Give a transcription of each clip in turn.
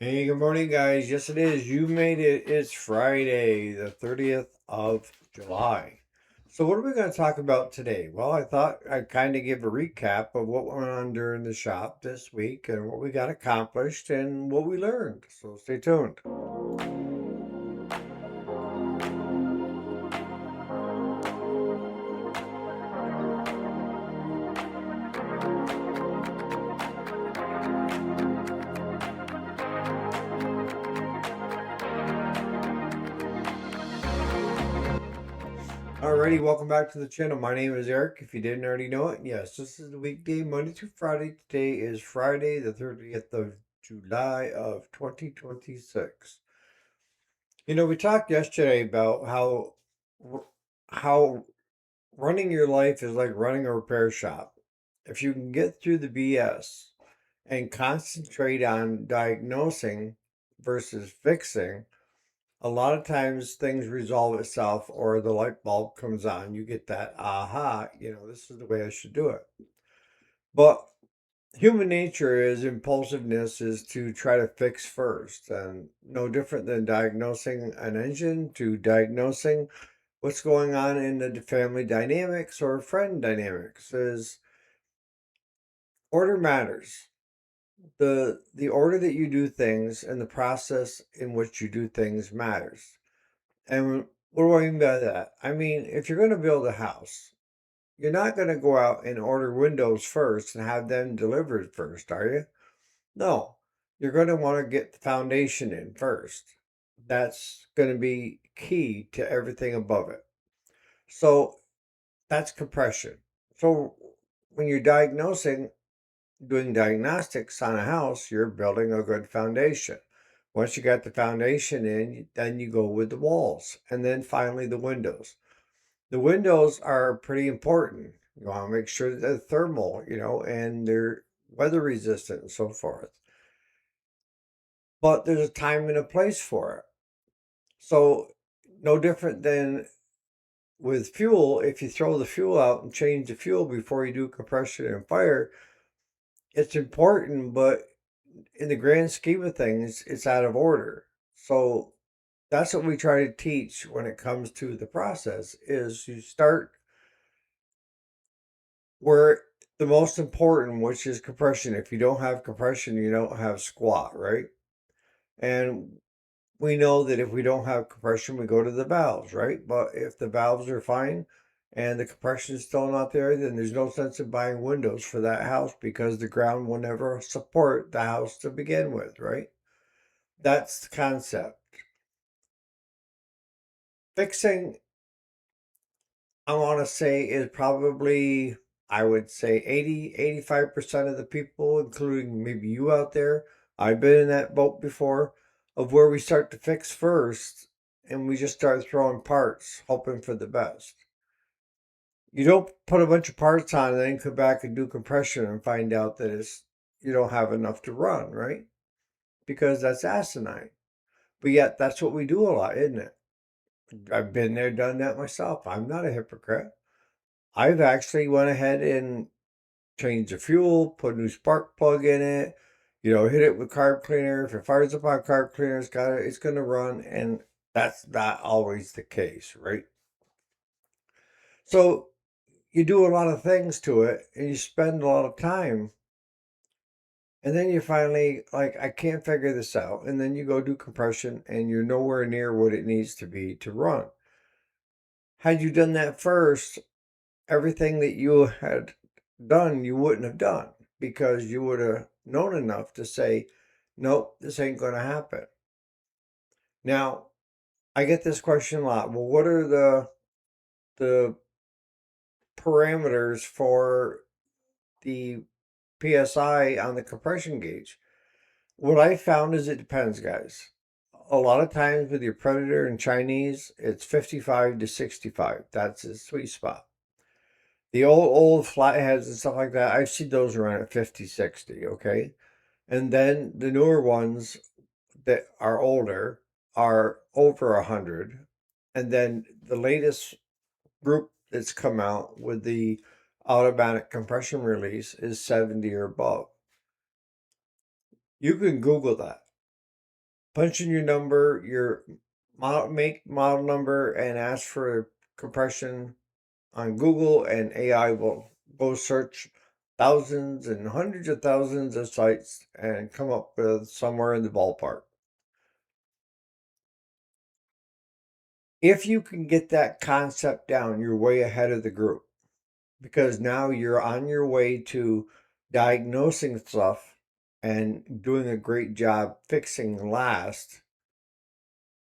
Hey, good morning, guys. Yes, it is. You made it. It's Friday, the 30th of July. So, what are we going to talk about today? Well, I thought I'd kind of give a recap of what went on during the shop this week and what we got accomplished and what we learned. So, stay tuned. Alrighty, welcome back to the channel. My name is Eric. If you didn't already know it, yes, this is the weekday, Monday through Friday. Today is Friday, the 30th of July of 2026. We talked yesterday about how running your life is like running a repair shop. If you can get through the BS and concentrate on diagnosing versus fixing, a lot of times things resolve itself or the light bulb comes on. You get that aha, this is the way I should do it. But human nature is impulsiveness is to try to fix first, and no different than diagnosing an engine to diagnosing what's going on in the family dynamics or friend dynamics is order matters. The order that you do things and the process in which you do things matters. And what do I mean by that? I mean, if you're going to build a house, you're not going to go out and order windows first and have them delivered first, are you? No. You're going to want to get the foundation in first. That's going to be key to everything above it. So that's compression. So when you're doing diagnostics on a house, you're building a good foundation. Once you got the foundation in, then you go with the walls and then finally the windows. The windows are pretty important. You want to make sure that they're thermal, and they're weather resistant and so forth. But there's a time and a place for it. So no different than with fuel, if you throw the fuel out and change the fuel before you do compression and fire, it's important, but in the grand scheme of things, it's out of order. So that's what we try to teach when it comes to the process is you start where the most important, which is compression. If you don't have compression, you don't have squat, right? And we know that if we don't have compression, we go to the valves, right? But if the valves are fine and the compression is still not there, then there's no sense in buying windows for that house because the ground will never support the house to begin with, right? That's the concept. Fixing, I want to say, is probably, I would say 85% of the people, including maybe you out there. I've been in that boat before of where we start to fix first and we just start throwing parts, hoping for the best. You don't put a bunch of parts on and then come back and do compression and find out that you don't have enough to run, right? Because that's asinine. But yet that's what we do a lot, isn't it? I've been there, done that myself. I'm not a hypocrite. I've actually went ahead and changed the fuel, put a new spark plug in it, hit it with carb cleaner. If it fires up on carb cleaner, it's gonna run, and that's not always the case, right? So you do a lot of things to it and you spend a lot of time, and then you finally like, I can't figure this out, and then you go do compression and you're nowhere near what it needs to be to run. Had you done that first, everything that you had done, you wouldn't have done because you would have known enough to say, nope, this ain't going to happen. Now, I get this question a lot. Well, what are the parameters for the PSI on the compression gauge? What I found is it depends, guys. A lot of times with your Predator and Chinese, it's 55 to 65. That's a sweet spot. The old flatheads and stuff like that, I've seen those around at 50, 60, okay? And then the newer ones that are older are over 100. And then the latest group that's come out with the automatic compression release is 70 or above. You can Google that. punch in your number, your make, model number, and ask for compression on Google, and AI will go search thousands and hundreds of thousands of sites and come up with somewhere in the ballpark. If you can get that concept down, you're way ahead of the group, because now you're on your way to diagnosing stuff and doing a great job fixing last,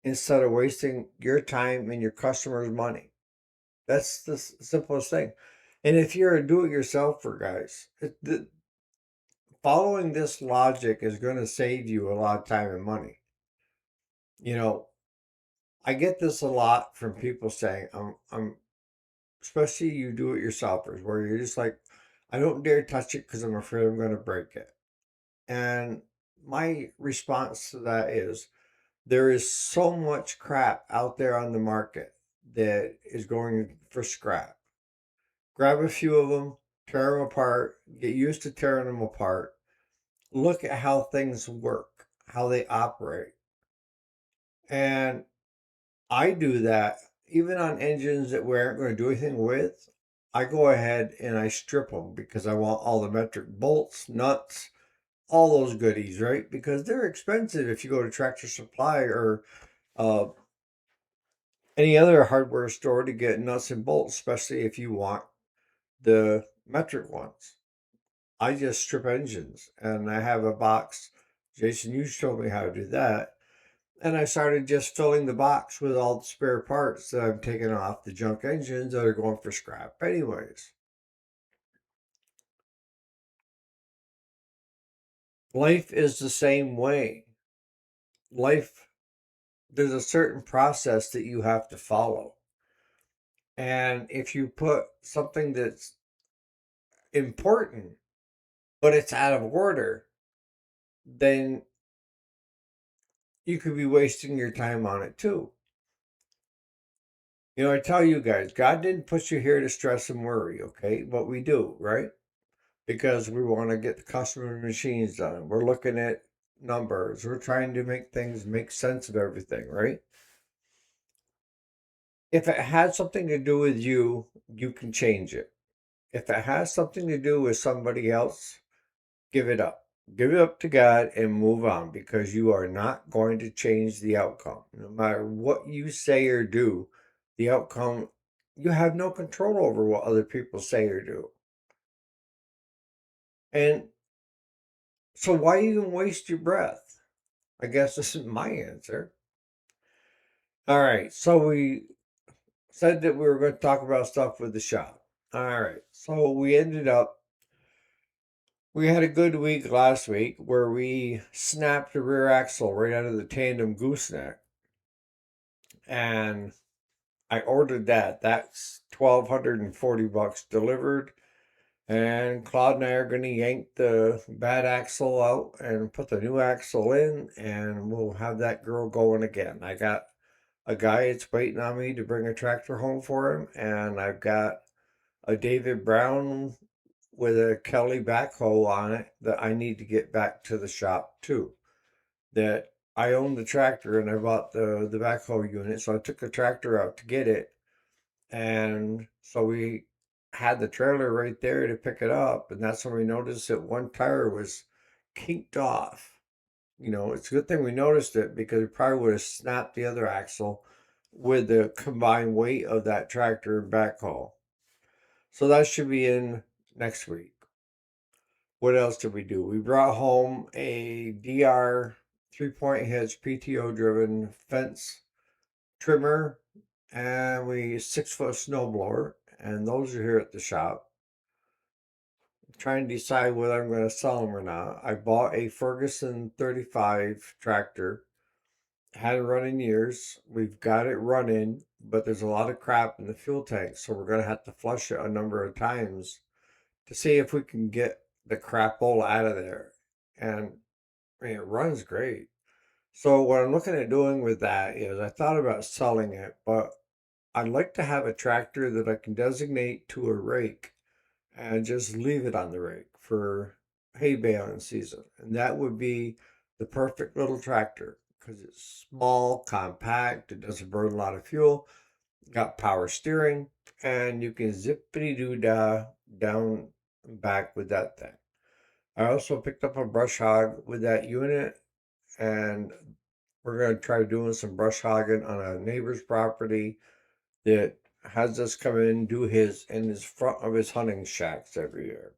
instead of wasting your time and your customers' money. That's the simplest thing. And if you're a do-it-yourselfer, guys, following this logic is going to save you a lot of time and money. You know, I get this a lot from people saying, especially you do-it-yourselfers, where you're just like, I don't dare touch it because I'm afraid I'm going to break it. And my response to that is, there is so much crap out there on the market that is going for scrap. Grab a few of them, tear them apart, get used to tearing them apart. Look at how things work, how they operate. And I do that even on engines that we aren't going to do anything with. I go ahead and I strip them because I want all the metric bolts, nuts, all those goodies, right? Because they're expensive if you go to Tractor Supply or uh, any other hardware store to get nuts and bolts, especially if you want the metric ones. I just strip engines and I have a box. Jason, you showed me how to do that. And I started just filling the box with all the spare parts that I'm taking off the junk engines that are going for scrap, anyways. Life is the same way. Life, there's a certain process that you have to follow. And if you put something that's important, but it's out of order, then you could be wasting your time on it too. You know, I tell you guys, God didn't put you here to stress and worry, okay? But we do, right? Because we want to get the customer machines done. We're looking at numbers. We're trying to make things make sense of everything, right? If it has something to do with you, you can change it. If it has something to do with somebody else, give it up. Give it up to God and move on, because you are not going to change the outcome. No matter what you say or do, the outcome, you have no control over what other people say or do. And so why even waste your breath? I guess this is my answer. All right. So we said that we were going to talk about stuff with the shop. All right. So we had a good week last week where we snapped the rear axle right out of the tandem gooseneck. And I ordered that. That's $1,240 delivered. And Claude and I are going to yank the bad axle out and put the new axle in, and we'll have that girl going again. I got a guy that's waiting on me to bring a tractor home for him, and I've got a David Brown with a Kelly backhoe on it that I need to get back to the shop too. That I own the tractor and I bought the backhoe unit, so I took the tractor out to get it, and so we had the trailer right there to pick it up, and that's when we noticed that one tire was kinked off. You know, it's a good thing we noticed it, because we probably would have snapped the other axle with the combined weight of that tractor and backhoe. So that should be in next week. What else did we do? We brought home a DR 3-point hitch PTO driven fence trimmer, and we 6-foot snowblower, and those are here at the shop. I'm trying to decide whether I'm going to sell them or not. I bought a Ferguson 35 tractor. Hadn't run in years. We've got it running, but there's a lot of crap in the fuel tank, so we're going to have to flush it a number of times to see if we can get the crapola out of there. And I mean, it runs great. So what I'm looking at doing with that is, I thought about selling it, but I'd like to have a tractor that I can designate to a rake and just leave it on the rake for hay baling season. And that would be the perfect little tractor, because it's small, compact, it doesn't burn a lot of fuel, got power steering, and you can zippity doo dah down and back with that thing. I also picked up a brush hog with that unit, and we're going to try doing some brush hogging on a neighbor's property that has us come in and do his in his front of his hunting shacks every year.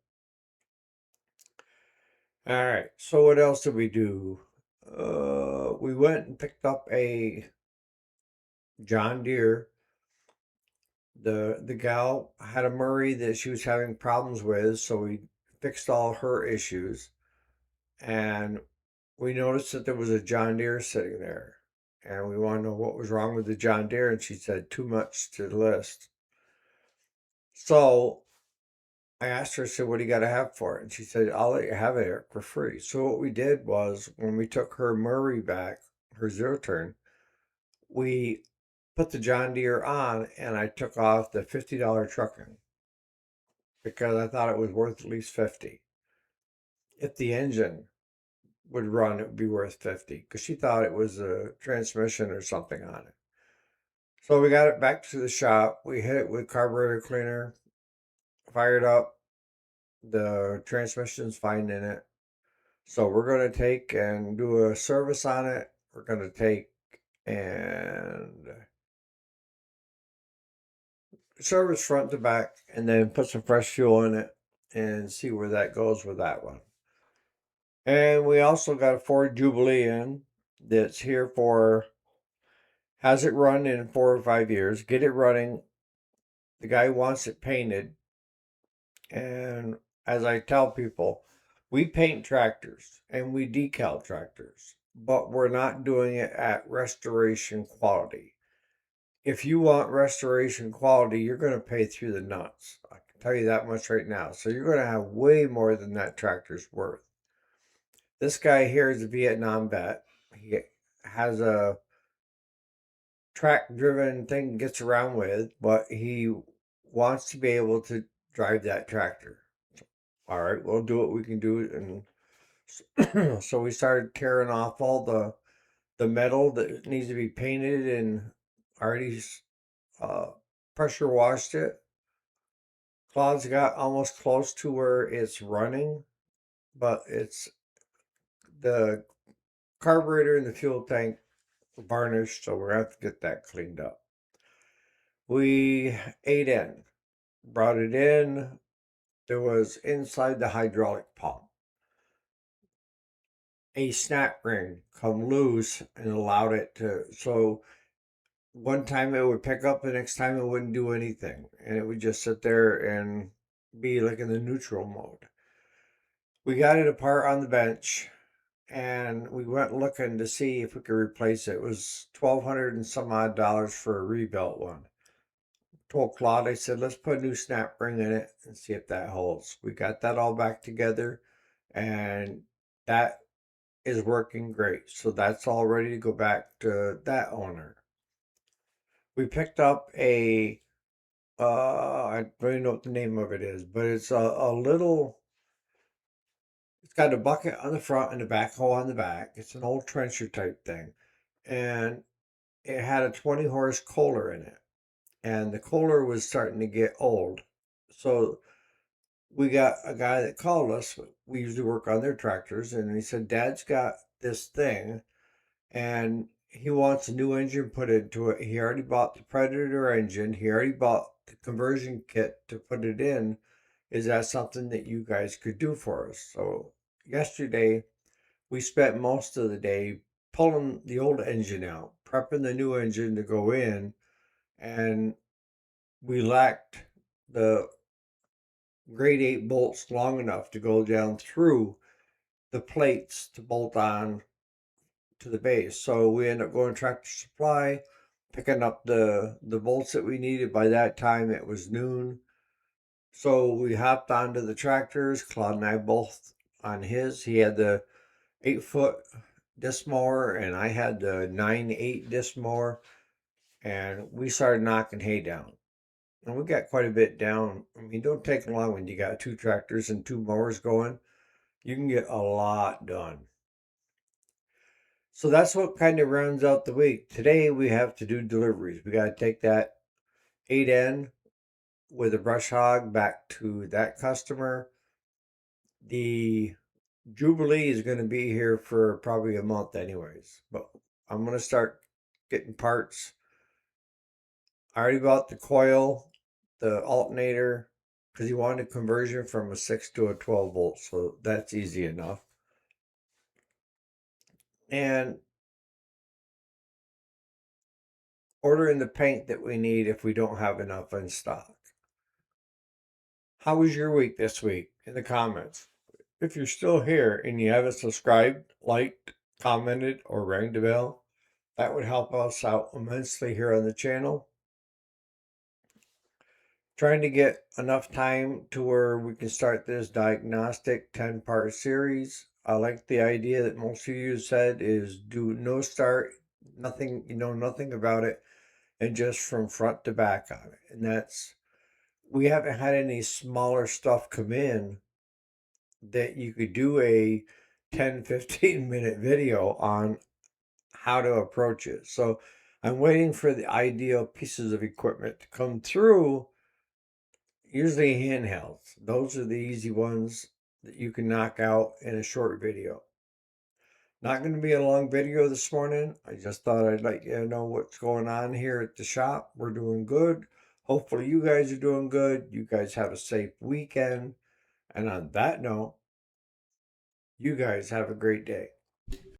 All right, so what else did we do? We went and picked up a John Deere. The gal had a Murray that she was having problems with, so we fixed all her issues. And we noticed that there was a John Deere sitting there. And we wanted to know what was wrong with the John Deere, and she said too much to list. So I asked her, I said, what do you got to have for it? And she said, I'll let you have it for free. So what we did was when we took her Murray back, her zero turn, we put the John Deere on and I took off the $50 trucking because I thought it was worth at least 50. If the engine would run, it would be worth 50 because she thought it was a transmission or something on it. So we got it back to the shop. We hit it with carburetor cleaner, fired up. The transmission's fine in it. So we're going to take and do a service on it. We're going to take and service front to back and then put some fresh fuel in it and see where that goes with that one. And we also got a Ford Jubilee in that's here for, has it run in 4 or 5 years, get it running. The guy wants it painted. And as I tell people, we paint tractors and we decal tractors, but we're not doing it at restoration quality. If you want restoration quality, you're going to pay through the nuts. I can tell you that much right now. So you're going to have way more than that tractor's worth. This guy here is a Vietnam vet. He has a track driven thing he gets around with, but he wants to be able to drive that tractor. All right, we'll do what we can do. And so we started tearing off all the metal that needs to be painted and already uh, pressure washed it. Claude's got almost close to where it's running, but it's the carburetor and the fuel tank varnished, so we're gonna have to get that cleaned up. We ate in, brought it in. There was inside the hydraulic pump a snap ring come loose and allowed it to. So one time it would pick up, the next time it wouldn't do anything, and it would just sit there and be like in the neutral mode. We got it apart on the bench and we went looking to see if we could replace it. It was 1,200 and some odd dollars for a rebuilt one. Told Claude, I said, let's put a new snap ring in it and see if that holds. We got that all back together and that is working great. So that's all ready to go back to that owner. We picked up I don't even know what the name of it is, but it's a little, it's got a bucket on the front and a backhoe on the back. It's an old trencher type thing. And it had a 20 horse Kohler in it. And the Kohler was starting to get old. So we got a guy that called us. We usually work on their tractors. And he said, Dad's got this thing and he wants a new engine put into it. He already bought the Predator engine. He already bought the conversion kit to put it in. Is that something that you guys could do for us? So yesterday we spent most of the day pulling the old engine out, prepping the new engine to go in, and we lacked the grade 8 bolts long enough to go down through the plates to bolt on to the base. So we ended up going to Tractor Supply, picking up the bolts that we needed. By that time it was noon. So we hopped onto the tractors, Claude and I both on his. He had the 8-foot disc mower and I had the 9/8 disc mower, and we started knocking hay down. And we got quite a bit down. I mean, don't take long when you got 2 tractors and 2 mowers going. You can get a lot done. So that's what kind of rounds out the week. Today we have to do deliveries. We got to take that 8N with a brush hog back to that customer. The Jubilee is going to be here for probably a month, anyways. But I'm going to start getting parts. I already bought the coil, the alternator, because he wanted a conversion from a 6 to a 12 volt. So that's easy enough. And ordering the paint that we need if we don't have enough in stock. How was your week this week? In the comments. If you're still here and you haven't subscribed, liked, commented, or rang the bell, that would help us out immensely here on the channel. Trying to get enough time to where we can start this diagnostic 10-part series. I like the idea that most of you said is do no start, nothing, nothing about it, and just from front to back on it. And we haven't had any smaller stuff come in that you could do a 10-15 minute video on how to approach it. So I'm waiting for the ideal pieces of equipment to come through, usually handhelds. Those are the easy ones that you can knock out in a short video. Not going to be a long video this morning. I just thought I'd let you know what's going on here at the shop. We're doing good. Hopefully you guys are doing good. You guys have a safe weekend. And on that note, you guys have a great day.